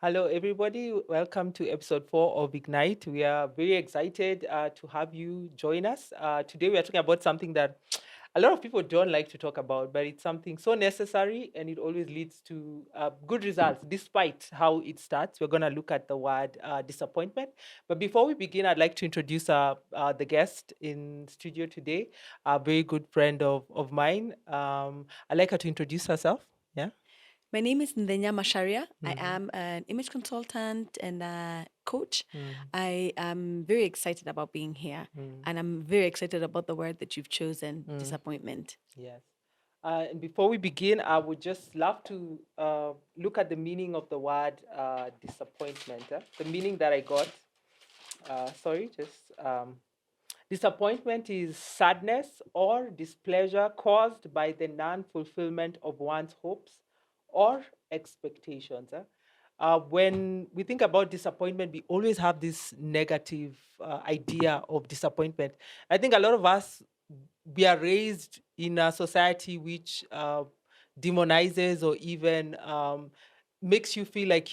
Hello, everybody. Welcome to episode 4 of Ignite. We are very excited to have you join us. Today, we are talking about something that a lot of people don't like to talk about, but it's something so necessary and it always leads to good results despite how it starts. We're going to look at the word disappointment. But before we begin, I'd like to introduce the guest in studio today, a very good friend of mine. I'd like her to introduce herself. Yeah. My name is Nthenya Macharia. I am an image consultant and a coach. I am very excited about being here, and I'm very excited about the word that you've chosen, disappointment. Yes. And before we begin, I would just love to look at the meaning of the word disappointment. The meaning that I got. Sorry, just disappointment is sadness or displeasure caused by the non fulfillment of one's hopes or expectations. When we think about disappointment, we always have this negative idea of disappointment. I think a lot of us, we are raised in a society which demonizes or even makes you feel like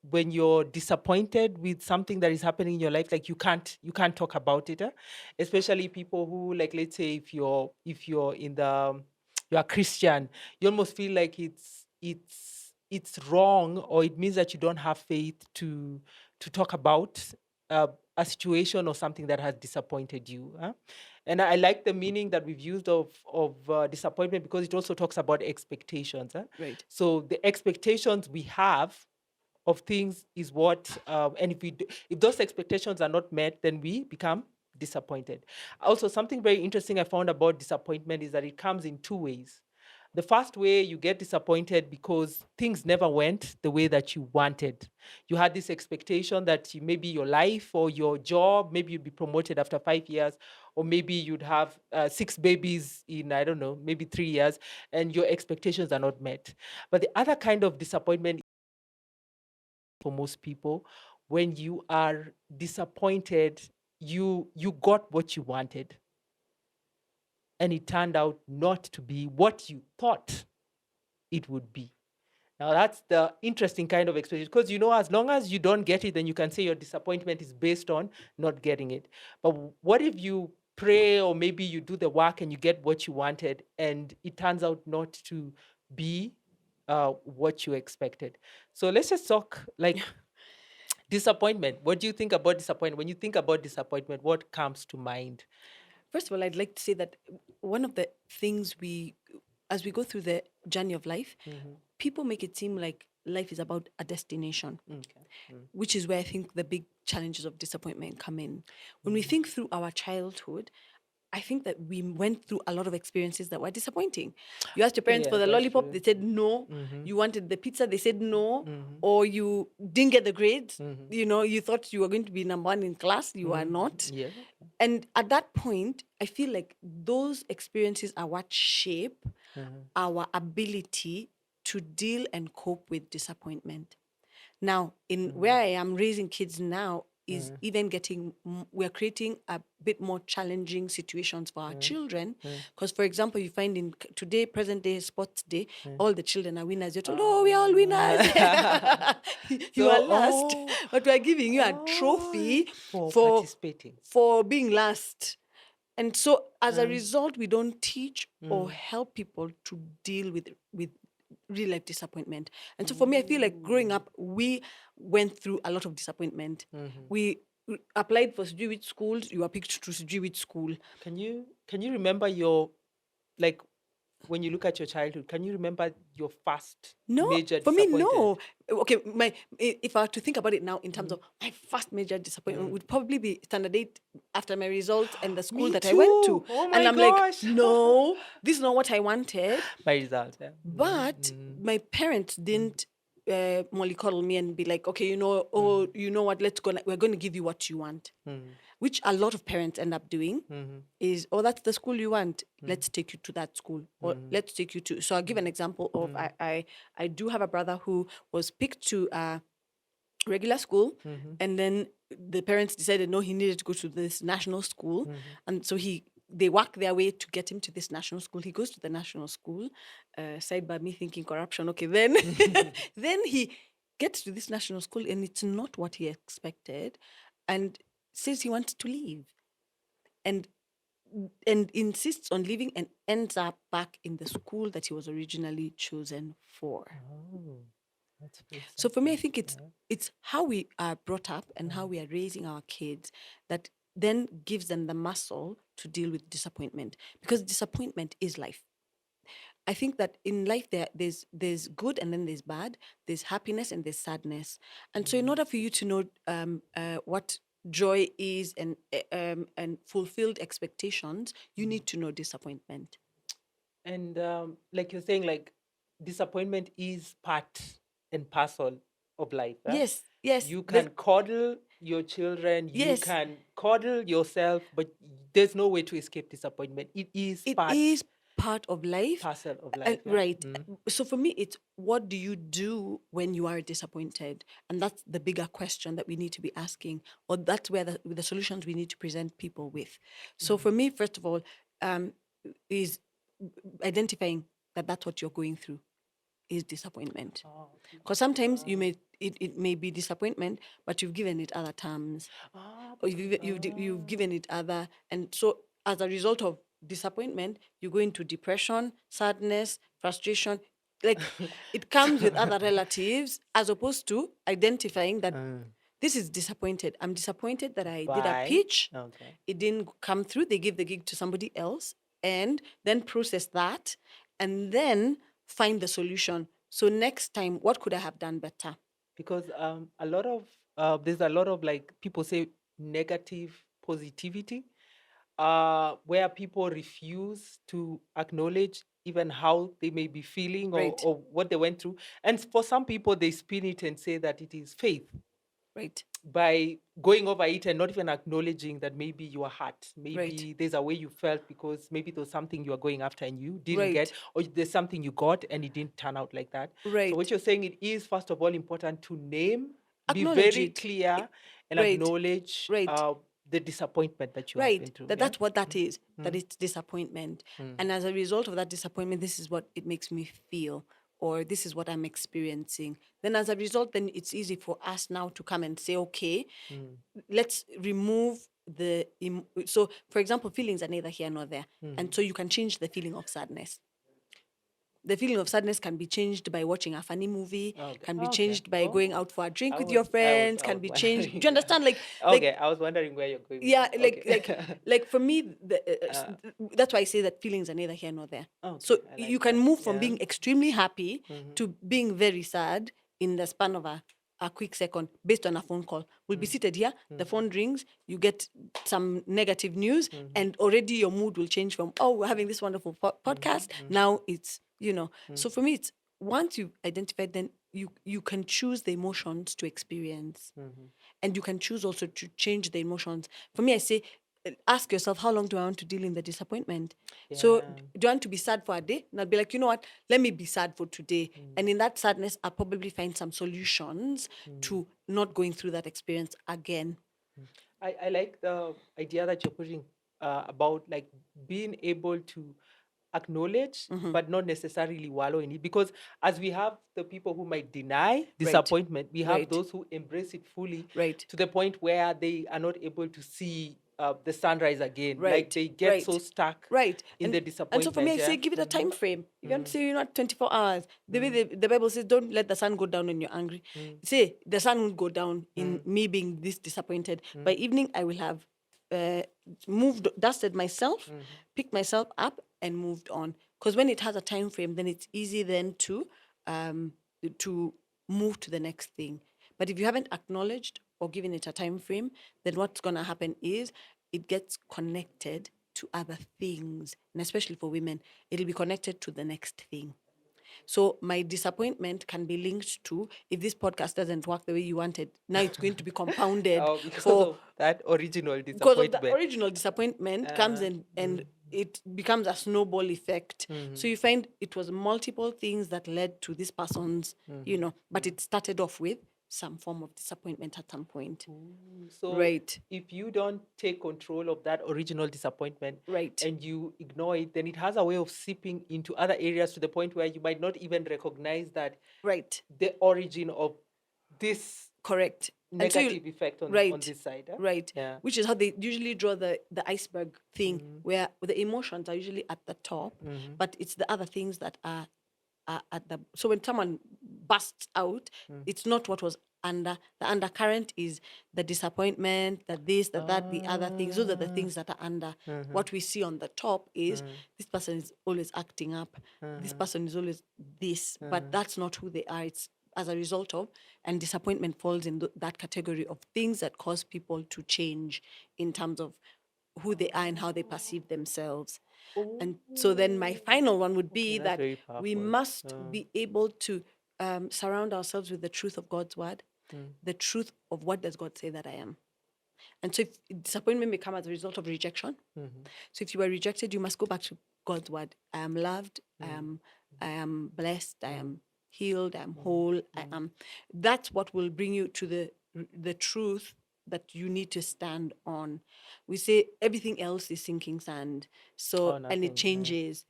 when you're disappointed with something that is happening in your life, like you can't talk about it. Especially people who, like, let's say if you're in the you're a Christian, you almost feel like it's wrong, or it means that you don't have faith to talk about uh, a situation or something that has disappointed you. And I like the meaning that we've used of disappointment, because it also talks about expectations. Right. So the expectations we have of things is what, and if those expectations are not met, then we become disappointed. Also, something very interesting I found about disappointment is that it comes in two ways. The first way, you get disappointed because things never went the way that you wanted. You had this expectation that maybe your life or your job, maybe you'd be promoted after 5 years, or maybe you'd have 6 babies in, I don't know, maybe 3 years, and your expectations are not met. But the other kind of disappointment for most people, when you are disappointed, you got what you wanted, and it turned out not to be what you thought it would be. Now that's the interesting kind of experience, because as long as you don't get it, then you can say your disappointment is based on not getting it. But what if you pray, or maybe you do the work and you get what you wanted, and it turns out not to be what you expected? So let's just talk like disappointment. What do you think about disappointment? When you think about disappointment, what comes to mind? First of all, I'd like to say that one of the things as we go through the journey of life, people make it seem like life is about a destination, Okay. which is where I think the big challenges of disappointment come in. When we think through our childhood, I think that we went through a lot of experiences that were disappointing. You asked your parents for Yeah, the that's lollipop, true. they said no. Mm-hmm. You wanted the pizza, they said no. Mm-hmm. Or you didn't get the grades. Mm-hmm. You thought you were going to be number one in class, you are not. Yeah. And at that point, I feel like those experiences are what shape our ability to deal and cope with disappointment. Now, in where I am raising kids now, is even we're creating a bit more challenging situations for our children. Because, for example, you find in today, present day, sports day, all the children are winners. You're told, oh, we're all winners. You are last, but we're giving you a trophy for for participating. for being last. And so as a result, we don't teach or help people to deal with real life disappointment. And so for me, I feel like growing up, we went through a lot of disappointment. We applied for sijui which schools, you were picked to sijui which school. Can you remember your, like, when you look at your childhood, can you remember your first No, major for me, disappointment? no. Okay, if I were to think about it now in terms of my first major disappointment would probably be standard 8 after my results and the school Me that I went to. too. Oh And my I'm gosh. like, no, this is not what I wanted. My results. Yeah. But my parents didn't mollycoddle me and be like, okay, you know what, we're going to give you what you want. Which a lot of parents end up doing is, oh, that's the school you want. Let's take you to that school. Or let's take you to. So I'll give an example of I do have a brother who was picked to a regular school, and then the parents decided no, he needed to go to this national school, and so they work their way to get him to this national school. He goes to the national school, side by me thinking corruption. Okay, then then he gets to this national school and it's not what he expected, and says he wants to leave, and insists on leaving and ends up back in the school that he was originally chosen for. Oh, that's very So for me, I something. think it's how we are brought up and how we are raising our kids that then gives them the muscle to deal with disappointment, because disappointment is life. I think that in life there's good and then there's bad, there's happiness and there's sadness, and so in order for you to know what joy is and fulfilled expectations, you need to know disappointment. And like you're saying, like disappointment is part and parcel of life. Yes, yes, You can coddle your children, you yes. can coddle yourself, but there's no way to escape disappointment. It is It part, is part of life. parcel of life. Right. So for me, it's what do you do when you are disappointed? And that's the bigger question that we need to be asking, or that's where the solutions we need to present people with. So for me, first of all, is identifying that that's what you're going through is disappointment. Oh, okay. Because sometimes it may be disappointment, but you've given it other terms, or you've given it other, and so as a result of disappointment, you go into depression, sadness, frustration. Like it comes with other relatives, as opposed to identifying that this is disappointed. I'm disappointed that I did a Bye. pitch, Okay. it didn't come through. They give the gig to somebody else, and then process that, and then find the solution. So next time, what could I have done better? Because a lot of there's a lot of, like people say, negative positivity, where people refuse to acknowledge even how they may be feeling, Right. or what they went through. And for some people, they spin it and say that it is faith, Right. by going over it and not even acknowledging that maybe you are hurt. Maybe Right. there's a way you felt because maybe there was something you are going after and you didn't Right. get, or there's something you got and it didn't turn out like that. So Right. what you're saying, it is first of all important to name, be Acknowledge very it. clear, and Right. acknowledge Right. the disappointment that you have been Right. through. That's what that is. That it's disappointment. And as a result of that disappointment, this is what it makes me feel, or this is what I'm experiencing. Then as a result, then it's easy for us now to come and say, okay, let's remove so for example, feelings are neither here nor there. And so you can change the feeling of sadness. The feeling of sadness can be changed by watching a funny movie, can be changed by going out for a drink with your friends, can be changed. Do you understand? Okay, I was wondering where you're going with yeah, this. like Okay. like for me, that's why I say that feelings are neither here nor there. So Okay, I like you can that. move from Yeah. being extremely happy to being very sad in the span of a quick second, based on a phone call. We'll be seated here, the phone rings, you get some negative news, and already your mood will change from, oh, we're having this wonderful podcast. Now it's, So for me, it's once you've identified, then you can choose the emotions to experience. And you can choose also to change the emotions. For me, I say, ask yourself, how long do I want to deal in the disappointment? So Yeah. do I want to be sad for a day? And I'll be like, you know what? Let me be sad for today. And in that sadness, I'll probably find some solutions to not going through that experience again. I like the idea that you're putting, about like being able to acknowledge, but not necessarily wallow in it. Because as we have the people who might deny disappointment, we have Right. those who embrace it fully, Right. to the point where they are not able to see the sunrise again. Like Right. they get so stuck Right. in the disappointment. And so for me, I say, yeah? give it a time frame. If you want to say, 24 hours, the way the Bible says, don't let the sun go down when you're angry. Say, the sun won't go down in me being this disappointed. By evening, I will have dusted myself, picked myself up, and moved on. Because when it has a time frame, then it's easy then to move to the next thing. But if you haven't acknowledged or given it a time frame, then what's going to happen is it gets connected to other things. And especially for women, it'll be connected to the next thing. So my disappointment can be linked to, if this podcast doesn't work the way you wanted, now it's going to be compounded Because for of that original because disappointment. of the original disappointment comes in, and it becomes a snowball effect. So you find it was multiple things that led to this person's, but it started off with some form of disappointment at some point. So Right. if you don't take control of that original disappointment, Right. and you ignore it, then it has a way of seeping into other areas, to the point where you might not even recognize that Right. the origin of this Correct. And so negative effect on right, this side. Huh? right, Yeah. which is how they usually draw the iceberg thing, where the emotions are usually at the top, but it's the other things that are at the. So when someone busts out, it's not what was under. The undercurrent is the disappointment, that this, that, the other things. Those are the things that are under. What we see on the top is this person is always acting up. This person is always this, but that's not who they are. It's as a result of, and disappointment falls in that category of things that cause people to change in terms of who they are and how they perceive themselves. And so then my final one would be that's that very we powerful. must be able to surround ourselves with the truth of God's word, the truth of what does God say that I am. And so if disappointment may come as a result of rejection. So if you were rejected, you must go back to God's word. I am loved. I am blessed. I am healed. I am whole. I am. That's what will bring you to the truth that you need to stand on. We say everything else is sinking sand. So and nothing, it changes.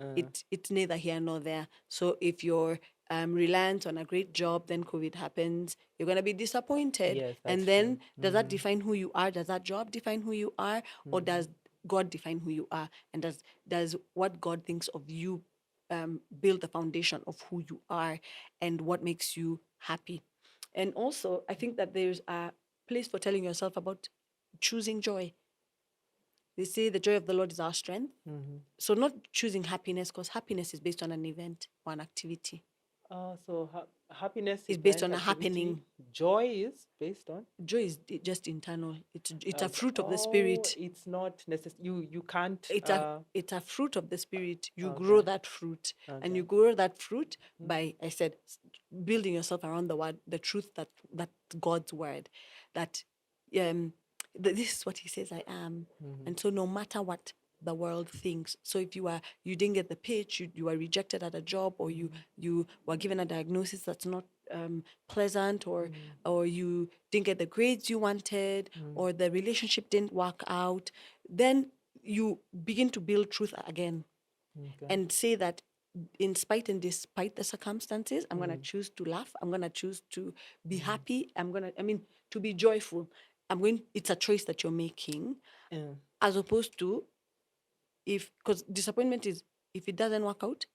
It's neither here nor there. So if you're reliant on a great job, then COVID happens, you're going to be disappointed. Yes, and that's then true. does that define who you are? Does that job define who you are? Or does God define who you are? And does what God thinks of you build the foundation of who you are and what makes you happy? And also, I think that there's a place for telling yourself about choosing joy. They say the joy of the Lord is our strength. So not choosing happiness, because happiness is based on an event or an activity. So happiness It's is based on a happening. Joy is based on. Joy is just internal. It's a Okay. fruit of the spirit. It's not necessary. You can't. It's a fruit of the spirit. You grow Okay. that fruit, and Okay. you grow that fruit by, I said, building yourself around the word, the truth that God's word, that this is what He says I am, and so no matter what the world thinks. So if you didn't get the pitch, you were rejected at a job, or you were given a diagnosis that's not pleasant, or you didn't get the grades you wanted, or the relationship didn't work out, then you begin to build truth again and say that in spite and despite the circumstances, I'm going to choose to laugh. I'm going to choose to be happy. To be joyful. It's a choice that you're making, as opposed to because disappointment is, if it doesn't work out,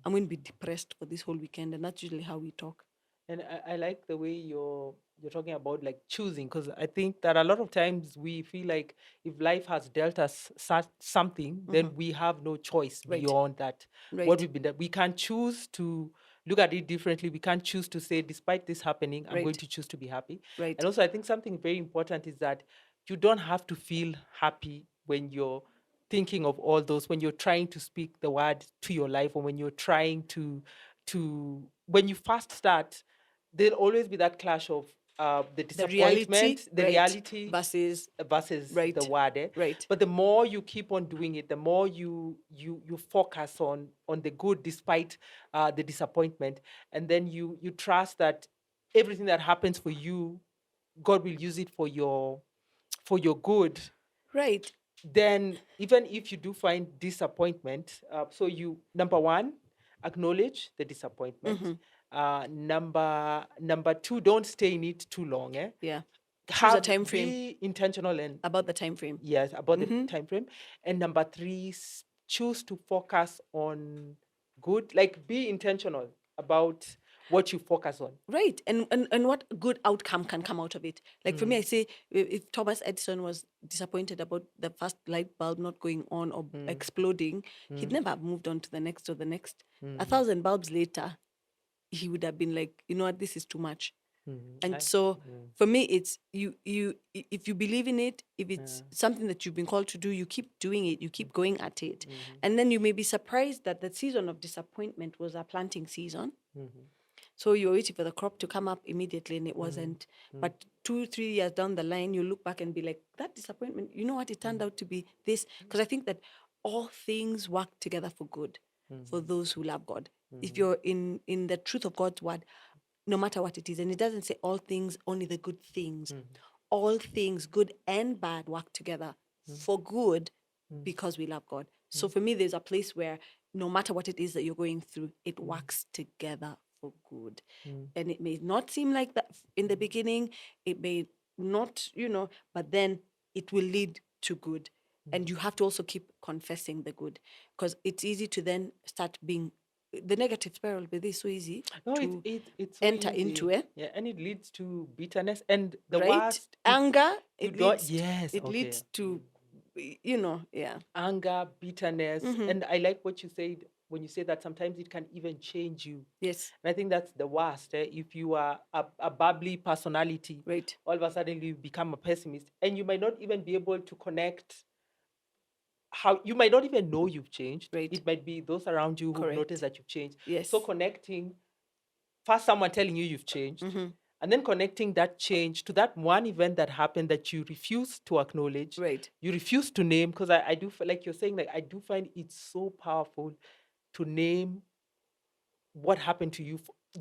I'm going to be depressed for this whole weekend. And that's usually how we talk. And I like the way you're talking about like choosing, because I think that a lot of times we feel like if life has dealt us something, then we have no choice Right. beyond that. What Right. we've been done. We can't choose to look at it differently. We can't choose to say, despite this happening, I'm going Right. to choose to be happy. Right. And also, I think something very important is that you don't have to feel happy when you're thinking of all those, when you're trying to speak the word to your life, or when you're trying to when you first start, there'll always be that clash of the disappointment, the reality versus right. the word. Right. But the more you keep on doing it, the more you focus on the good despite the disappointment, and then you trust that everything that happens for you, God will use it for your good. Right. Then even if you do find disappointment, so you, number one, acknowledge the disappointment. Number two, don't stay in it too long. Yeah. Choose a time frame. Be intentional and About the time frame. yes, about the time frame. And number three, choose to focus on good. Like, be intentional about what you focus on. Right. And what good outcome can come out of it. Like for me, I say, if Thomas Edison was disappointed about the first light bulb not going on or exploding, he'd never have moved on to the next or the next. 1,000 bulbs later, he would have been like, you know what, this is too much. And so for me, it's you if you believe in it, if it's something that you've been called to do, you keep doing it, you keep going at it. And then you may be surprised that the season of disappointment was a planting season. So you're waiting for the crop to come up immediately, and it wasn't. But 2-3 years down the line, you look back and be like, that disappointment, you know what, it turned out to be this. Because I think that all things work together for good for those who love God. If you're in the truth of God's word, no matter what it is, and it doesn't say all things, only the good things. All things, good and bad, work together for good because we love God. So for me, there's a place where no matter what it is that you're going through, it works together for good. Mm. And it may not seem like that in the beginning, it may not, but then it will lead to good. And you have to also keep confessing the good, because it's easy to then start being the negative spiral, but it's so easy No, to it's so enter into easy. it, Yeah, and it leads to bitterness. And the right? worst, it's Anger, you don't. Yes, it okay. leads to, yeah. Anger, bitterness, Mm-hmm. and I like what you said when you say that sometimes it can even change you. Yes, And I think that's the worst. If you are a bubbly personality, right, all of a sudden you become a pessimist, and you might not even be able to connect. How you might not even know you've changed. right, It might be those around you who've noticed correct. that you've changed. So Yes. connecting first someone telling you you've changed, Mm-hmm. and then connecting that change to that one event that happened that you refuse to acknowledge, Right, you refuse to name. Because I do feel like you're saying, like, I do find it so powerful to name what happened to you.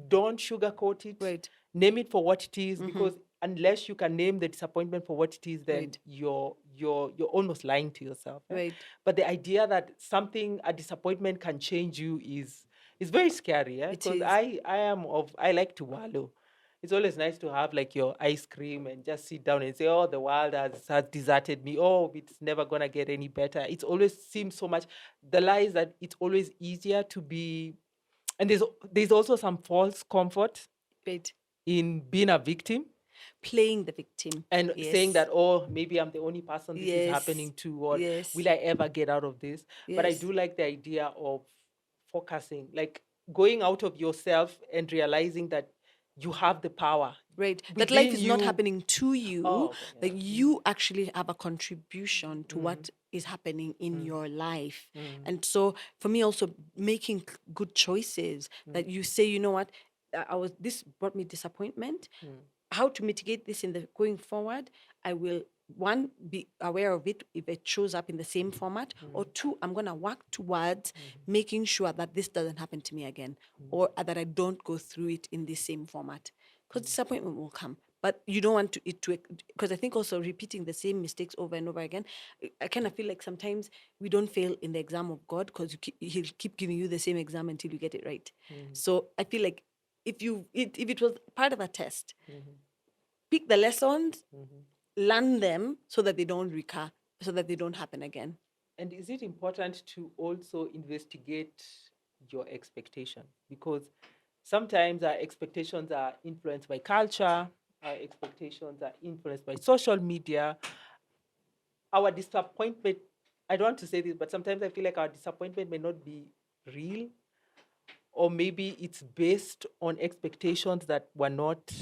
Don't sugarcoat it. right, Name it for what it is, mm-hmm. because unless you can name the disappointment for what it is, then Right, you're almost lying to yourself. right. But the idea that a disappointment can change you is very scary. It Because is. I like to wallow. It's always nice to have like your ice cream and just sit down and say, "Oh, the world has deserted me. Oh, it's never gonna get any better." It's always seems so much. The lie is that it's always easier to be, and there's also some false comfort Right. in being a victim Playing the victim. and saying Yes. that, oh, maybe I'm the only person this is Yes. happening to, or Yes. will I ever get out of this? But I Yes. do like the idea of focusing, like going out of yourself and realizing that you have the power Right. That life within is not you. happening to Oh, you, okay, that yeah. you actually have a contribution to Mm, what is happening in mm, your life. mm, And so for me also making good choices, mm, that you say, you know what, this brought me disappointment. mm, How to mitigate this in the going forward? I will, one, be aware of it if it shows up in the same format, or two, I'm going to work towards making sure that this doesn't happen to me again, or that I don't go through it in the same format, because disappointment will come. But you don't want because I think also repeating the same mistakes over and over again, I kind of feel like sometimes we don't fail in the exam of God, because he'll keep giving you the same exam until you get it right. So I feel like if it was part of a test, pick the lessons, learn them so that they don't recur, so that they don't happen again. And is it important to also investigate your expectation? Because sometimes our expectations are influenced by culture, our expectations are influenced by social media. Our disappointment, I don't want to say this, but sometimes I feel like our disappointment may not be real, or maybe it's based on expectations that were not,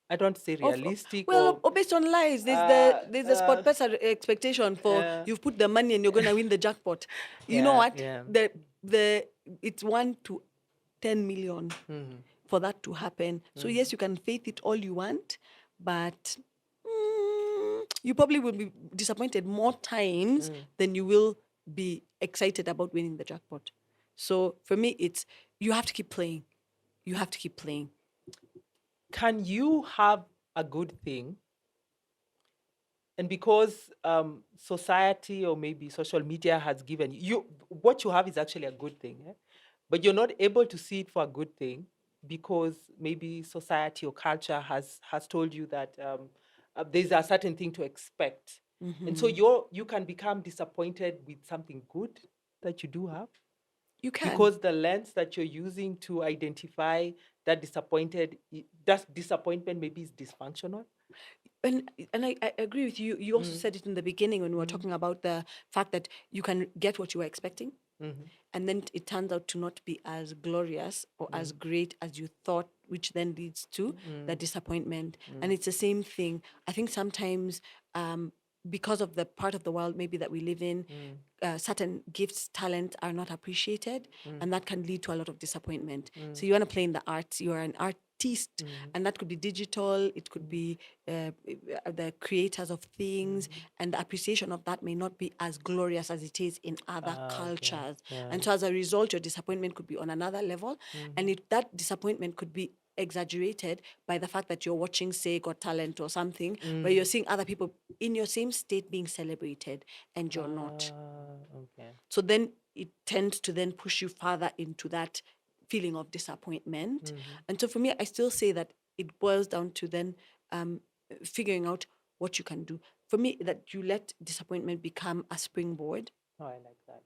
I don't want to say Of realistic, Well, or or based on lies, uh, there's a uh, spot person expectation for uh, you've put the money and you're gonna win the jackpot. You know yeah, what? yeah. The it's 1 to 10 million Mhm. for that to happen. So yes, you can faith it all you want, but you probably will be disappointed more times than you will be excited about winning the jackpot. So for me, it's you have to keep playing. You have to keep playing. Can you have a good thing, and because society or maybe social media has given you what you have is actually a good thing, but you're not able to see it for a good thing because maybe society or culture has told you that there's a certain thing to expect, and so you can become disappointed with something good that you do have, You can. because the lens that you're using to identify that disappointment maybe is dysfunctional. And I agree with you. You also said it in the beginning when we were talking about the fact that you can get what you were expecting, and then it turns out to not be as glorious or as great as you thought, which then leads to the disappointment. And it's the same thing. I think sometimes because of the part of the world maybe that we live in, certain gifts, talents are not appreciated, and that can lead to a lot of disappointment. So you want to play in the arts, you are an artist, and that could be digital, it could be the creators of things, and the appreciation of that may not be as glorious as it is in other Okay. cultures. Yeah. And so as a result, your disappointment could be on another level, and that disappointment could be exaggerated by the fact that you're watching, say, Got Talent or something, where you're seeing other people in your same state being celebrated and you're not. Okay. So then it tends to then push you further into that feeling of disappointment. And so for me, I still say that it boils down to then figuring out what you can do. For me, that you let disappointment become a springboard Oh, I like that.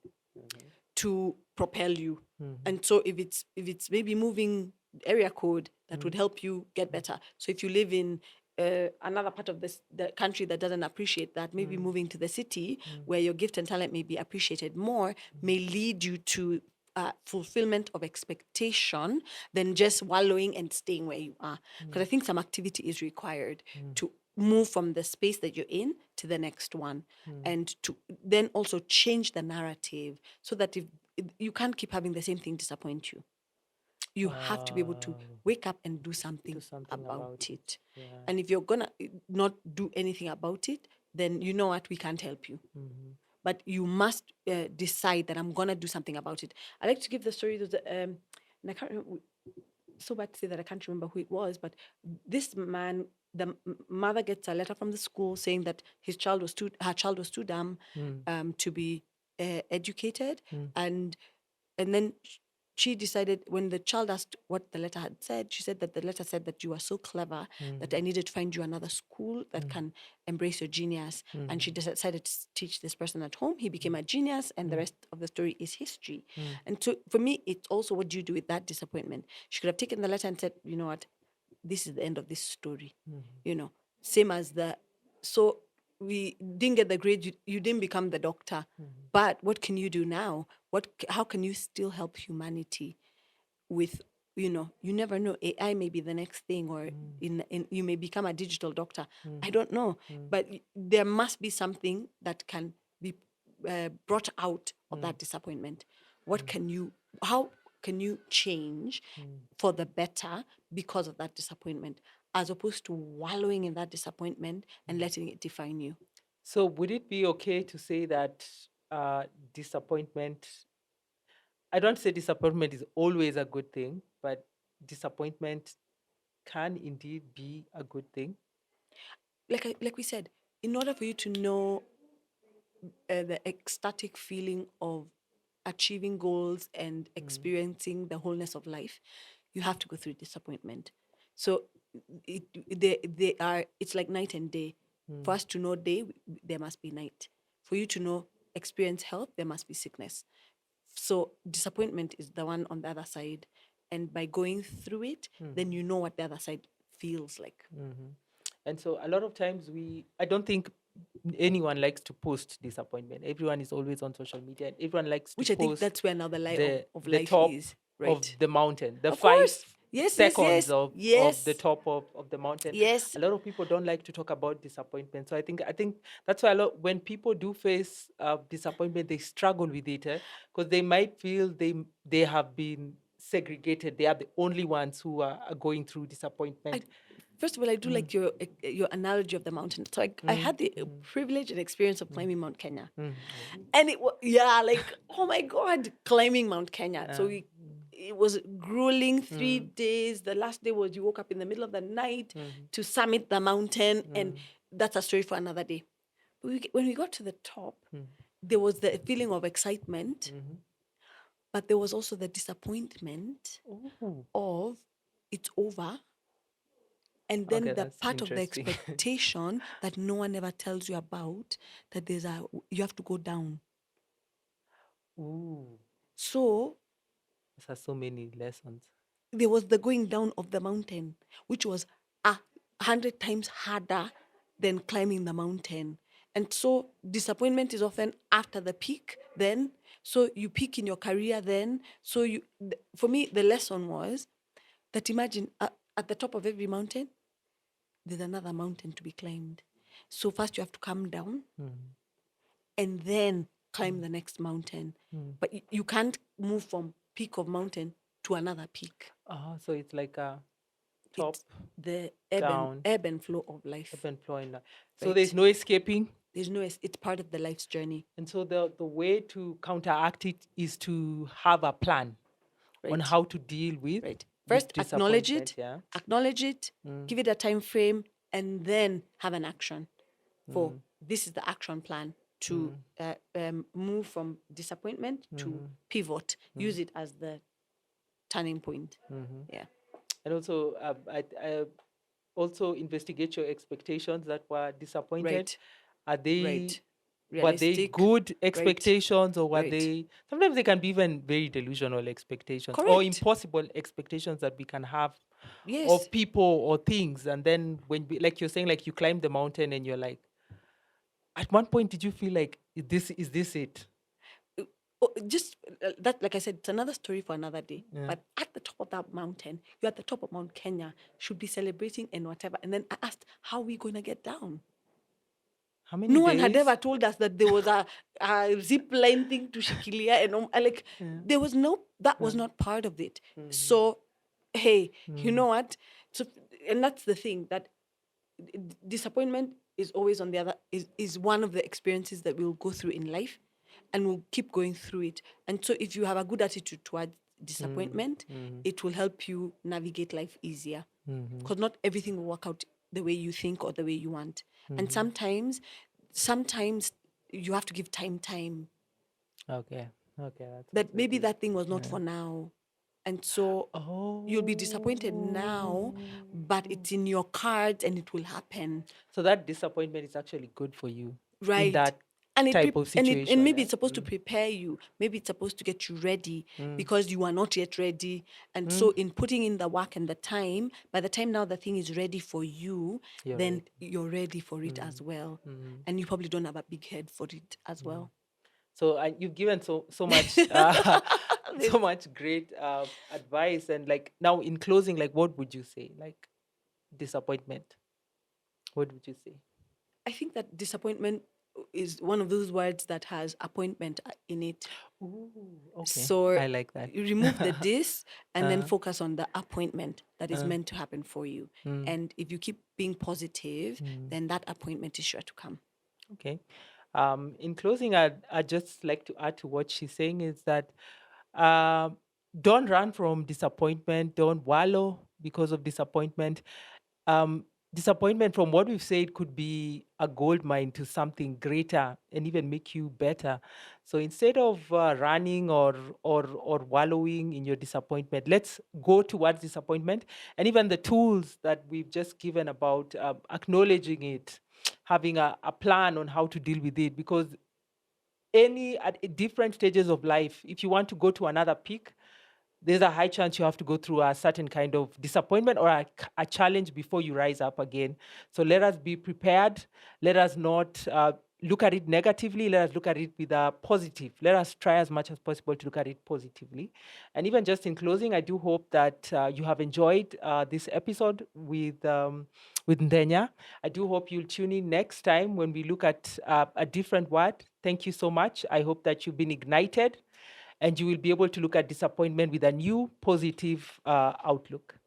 to propel you. And so if it's maybe moving area code, that would help you get better. So if you live in another part of the country that doesn't appreciate that, maybe moving to the city where your gift and talent may be appreciated more may lead you to fulfillment of expectation than just wallowing and staying where you are. Because I think some activity is required to move from the space that you're in to the next one, and to then also change the narrative so that if you can't keep having the same thing disappoint you. You have to be able to wake up and do something something about about it. it. Yeah. And if you're gonna not do anything about it, then you know what, we can't help you. But you must decide that I'm gonna do something about it. I like to give the story of and I can't remember, so bad to say that I can't remember who it was, but this man, the mother gets a letter from the school saying that her child was too dumb to be educated, and then she decided, when the child asked what the letter had said, she said that the letter said that you are so clever that I needed to find you another school that can embrace your genius. And she decided to teach this person at home. He became a genius, and the rest of the story is history. And so for me, it's also, what do you do with that disappointment? She could have taken the letter and said, you know what, this is the end of this story. You know, same as so we didn't get the grade, you didn't become the doctor. But what can you do now? How can you still help humanity with, you never know, AI may be the next thing, or you may become a digital doctor. I don't know. But there must be something that can be brought out of that disappointment. How can you change for the better because of that disappointment, as opposed to wallowing in that disappointment and letting it define you? So would it be okay to say that disappointment, I don't say disappointment is always a good thing, but disappointment can indeed be a good thing? Like we said, in order for you to know the ecstatic feeling of achieving goals and experiencing the wholeness of life, you have to go through disappointment. So it's like night and day. For us to know day, there must be night. For you to know experience health, there must be sickness. So disappointment is the one on the other side. And by going through it, then you know what the other side feels like. And so a lot of times I don't think anyone likes to post disappointment. Everyone is always on social media, and everyone likes to Which I think post that's where another lie of the life top is, of right? the mountain, the Of five course. Yes, seconds of the yes. top of the mountain. Yes. A lot of people don't like to talk about disappointment. So I think that's why when people do face disappointment, they struggle with it, because they might feel they have been segregated. They are the only ones who are going through disappointment. First of all, I do like your analogy of the mountain. So I had the privilege and experience of climbing Mount Kenya, and it was, like, oh my God, climbing Mount Kenya. So it was grueling 3 days. The last day was, you woke up in the middle of the night to summit the mountain, and that's a story for another day. But when we got to the top, there was the feeling of excitement, but there was also the disappointment of it's over. And then Okay, the that's part of the interesting. expectation that no one ever tells you about, that you have to go down. Ooh, So this has so many lessons. there was the going down of the mountain, which was 100 times harder than climbing the mountain. And so disappointment is often after the peak then. So you peak in your career then. So for me, the lesson was that, imagine at the top of every mountain, there's another mountain to be climbed. So first you have to come down and then climb the next mountain. But you can't move from peak of mountain to another peak. So it's like a top, It's the down, ebb and flow of life. ebb and flow in life. So Right. there's no escaping. It's part of the life's journey. And so the way to counteract it is to have a plan on Right. how to deal with Right. with First, acknowledge disappointment. it. Acknowledge it. Give it a time frame, and then have an action. For this is the action plan to move from disappointment to pivot. Use it as the turning point. Yeah. And also, I also investigate your expectations that were disappointed. Right. Are they Right. were they Realistic. good Right. expectations, or were Right. they sometimes they can be even very delusional expectations or Correct. impossible expectations that we can have Yes. of people or things. And then when we, like you're saying, like you climb the mountain and you're like, at one point did you feel like, is this it? Just that, like I said, it's another story for another day. Yeah. But at the top of that mountain, you're at the top of Mount Kenya, should be celebrating and whatever. And then I asked, how are we going to get down? How many No one had days? ever told us that there was a zip line thing to Shikilia, and like Yeah. there was no, that was not part of it. So, hey, you know what? So, and that's the thing, that disappointment is always on the other, is one of the experiences that we'll go through in life, and we'll keep going through it. And so if you have a good attitude towards disappointment, it will help you navigate life easier, because not everything will work out the way you think or the way you want. And sometimes you have to give time, Okay. Okay, that's that also maybe good. that thing was not for now. And so you'll be disappointed now, but Oh. it's in your cards and it will happen. So that disappointment is actually good for you in Right. that And type of and situation. maybe Yeah. it's supposed to prepare you. Maybe it's supposed to get you ready because you are not yet ready. And Mm. so in putting in the work and the time, by the time now the thing is ready for you, You're then ready. you're ready for it as well. And you probably don't have a big head for it as well. So you've given so much so This- much great advice. And like now in closing, like what would you say? Like disappointment. What would you say? I think that disappointment is one of those words that has appointment in it. Ooh, okay. So I like that. you remove the this and then Uh, focus on the appointment that is uh, meant to happen for you. mm, And if you keep being positive, then that appointment is sure to come. okay. In closing, I'd just like to add to what she's saying is that um, don't run from disappointment. Don't wallow because of disappointment. um, Disappointment, from what we've said, could be a gold mine to something greater and even make you better. So instead of running or wallowing in your disappointment, let's go towards disappointment, and even the tools that we've just given about acknowledging it, having a plan on how to deal with it. Because any at different stages of life, if you want to go to another peak, there's a high chance you have to go through a certain kind of disappointment or a challenge before you rise up again. So let us be prepared. Let us not look at it negatively. Let us look at it with a positive. Let us try as much as possible to look at it positively. And even just in closing, I do hope that you have enjoyed this episode with Nthenya. I do hope you'll tune in next time when we look at a different word. Thank you so much. I hope that you've been ignited and you will be able to look at disappointment with a new positive outlook.